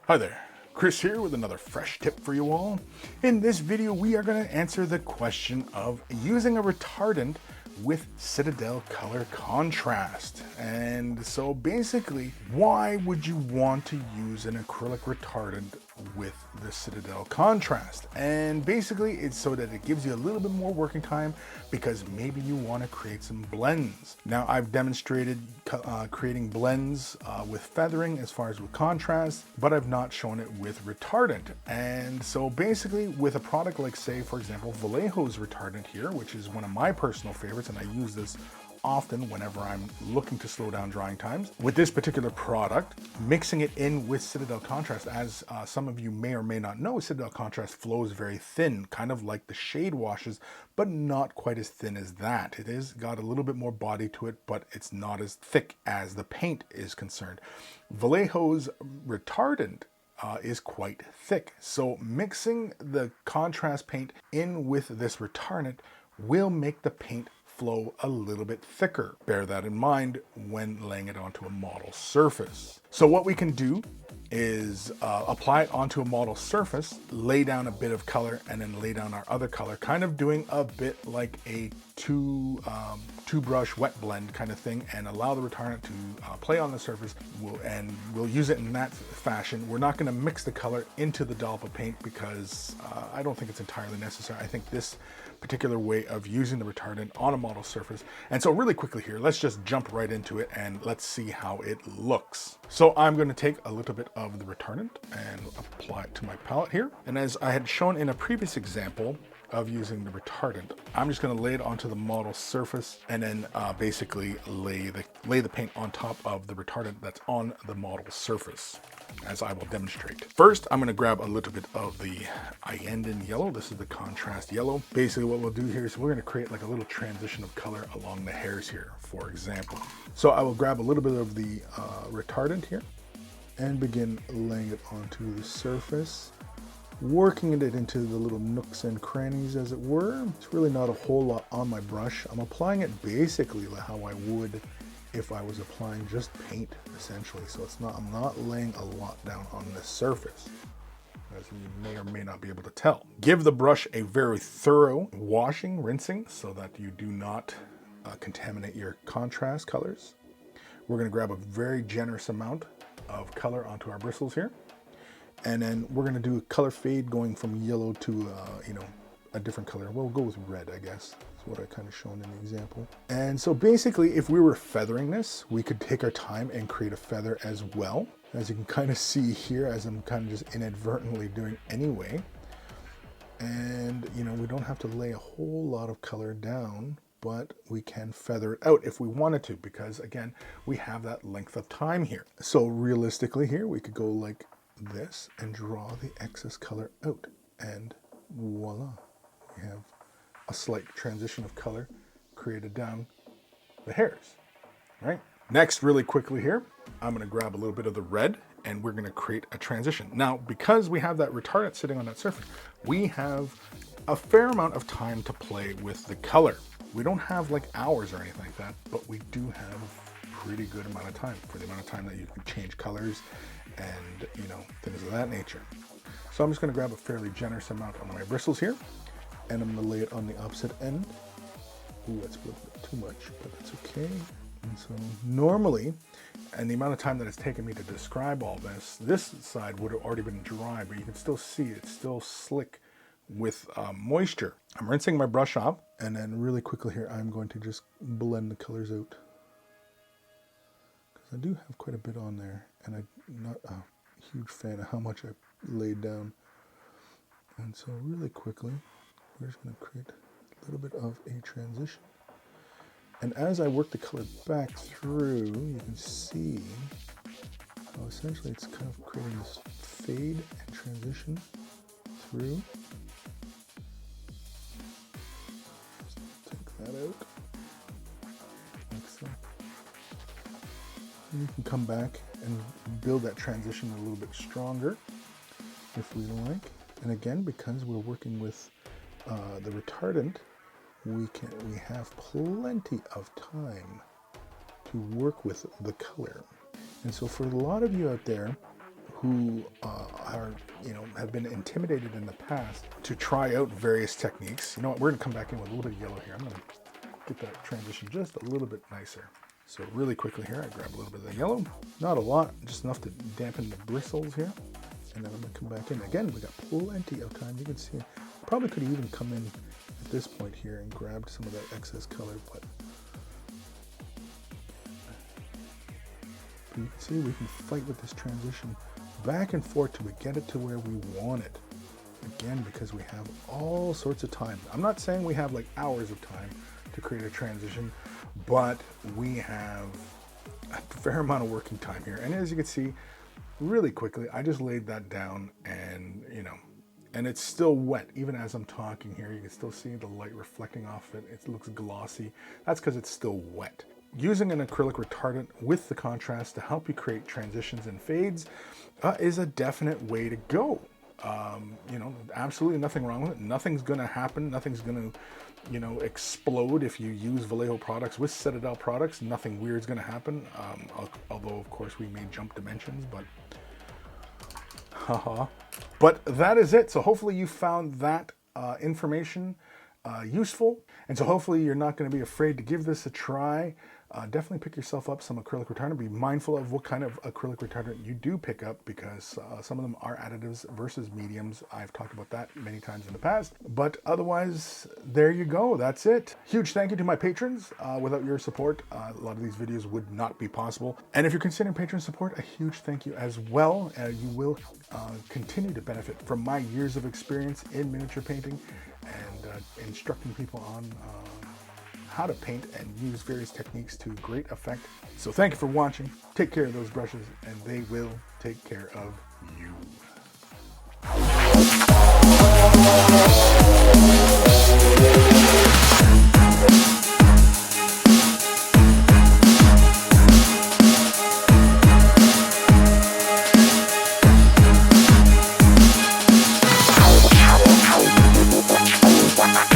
Hi there, Chris here with another fresh tip for you all. In this video, we are going to answer the question of using a retardant with Citadel Colour Contrast. And so basically, why would you want to use an acrylic retardant with the Citadel Contrast? And basically, it's so that it gives you a little bit more working time because maybe you want to create some blends. Now, I've demonstrated creating blends with feathering as far as with contrast, but I've not shown it with retardant. And so basically, with a product like, say, for example, Vallejo's retardant here, which is one of my personal favorites, and I use this often whenever I'm looking to slow down drying times. With this particular product, mixing it in with Citadel Contrast, as some of you may or may not know, Citadel Contrast flows very thin, kind of like the shade washes, but not quite as thin as that. It is got a little bit more body to it, but it's not as thick as the paint is concerned. Vallejo's retardant is quite thick. So mixing the contrast paint in with this retardant will make the paint flow a little bit thicker. Bear that in mind when laying it onto a model surface. So what we can do is apply it onto a model surface, lay down a bit of color, and then lay down our other color, kind of doing a bit like a two brush wet blend kind of thing, and allow the retardant to play on the surface. We'll use it in that fashion. We're not going to mix the color into the dollop of paint because I don't think it's entirely necessary. I think this particular way of using the retardant on a model surface. And so really quickly here, let's just jump right into it and let's see how it looks. So I'm going to take a little bit of the retardant and apply it to my palette here. And as I had shown in a previous example of using the retardant, I'm just going to lay it onto the model surface and then basically lay the paint on top of the retardant that's on the model surface, as I will demonstrate. First, I'm going to grab a little bit of the Ayenden yellow. This is the contrast yellow. Basically what we'll do here is we're going to create like a little transition of color along the hairs here, for example. So I will grab a little bit of the retardant here and begin laying it onto the surface, working it into the little nooks and crannies, as it were. It's really not a whole lot on my brush. I'm applying it basically how I would if I was applying just paint, essentially. So I'm not laying a lot down on this surface, as you may or may not be able to tell. Give the brush a very thorough washing, rinsing, so that you do not contaminate your contrast colors. We're going to grab a very generous amount of color onto our bristles here. And then we're going to do a color fade going from yellow to, a different color. We'll go with red, I guess. That's what I kind of shown in the example. And so basically, if we were feathering this, we could take our time and create a feather as well. As you can kind of see here, as I'm kind of just inadvertently doing anyway. And, we don't have to lay a whole lot of color down, but we can feather it out if we wanted to, because again, we have that length of time here. So realistically here, we could go like this and draw the excess color out, and voila, we have a slight transition of color created down the hairs, right? Next, really quickly here, I'm going to grab a little bit of the red and we're going to create a transition. Now, because we have that retardant sitting on that surface, we have a fair amount of time to play with the color. We don't have like hours or anything like that, but we do have a pretty good amount of time for the amount of time that you can change colors and things of that nature. So I'm just going to grab a fairly generous amount on my bristles here, and I'm going to lay it on the opposite end. Ooh, that's a little bit too much, but that's okay. And so normally, and the amount of time that it's taken me to describe all this side would have already been dry, but you can still see it's still slick with moisture. I'm rinsing my brush off, and then really quickly here, I'm going to just blend the colors out. I do have quite a bit on there, and I'm not a huge fan of how much I laid down. And so really quickly, we're just going to create a little bit of a transition. And as I work the color back through, you can see how essentially it's kind of creating this fade and transition through. Just take that out, like so. You can come back and build that transition a little bit stronger if we like. And again, because we're working with the retardant, we have plenty of time to work with the color. And so for a lot of you out there who are, have been intimidated in the past to try out various techniques. You know what, we're gonna come back in with a little bit of yellow here. I'm gonna get that transition just a little bit nicer. So really quickly here, I grab a little bit of the yellow, not a lot, just enough to dampen the bristles here. And then I'm gonna come back in. Again, we got plenty of time. You can see, probably could even come in at this point here and grabbed some of that excess color, but you can see we can fight with this transition back and forth till we get it to where we want it. Again, because we have all sorts of time. I'm not saying we have like hours of time to create a transition, but we have a fair amount of working time here. And as you can see, really quickly, I just laid that down, and and it's still wet. Even as I'm talking here, you can still see the light reflecting off it. It looks glossy. That's because it's still wet. Using an acrylic retardant with the contrast to help you create transitions and fades is a definite way to go. Absolutely nothing wrong with it. Nothing's gonna happen. Nothing's gonna explode if you use Vallejo products with Citadel products. Nothing weird's gonna happen. Although of course we may jump dimensions, but but that is it. So hopefully you found that information useful, and so hopefully you're not going to be afraid to give this a try. Definitely pick yourself up some acrylic retardant. Be mindful of what kind of acrylic retardant you do pick up, because some of them are additives versus mediums. I've talked about that many times in the past, but otherwise, there you go. That's it. Huge thank you to my patrons. Without your support, a lot of these videos would not be possible. And if you're considering patron support, a huge thank you as well. You will continue to benefit from my years of experience in miniature painting and instructing people on how to paint and use various techniques to great effect. So thank you for watching. Take care of those brushes, and they will take care of you.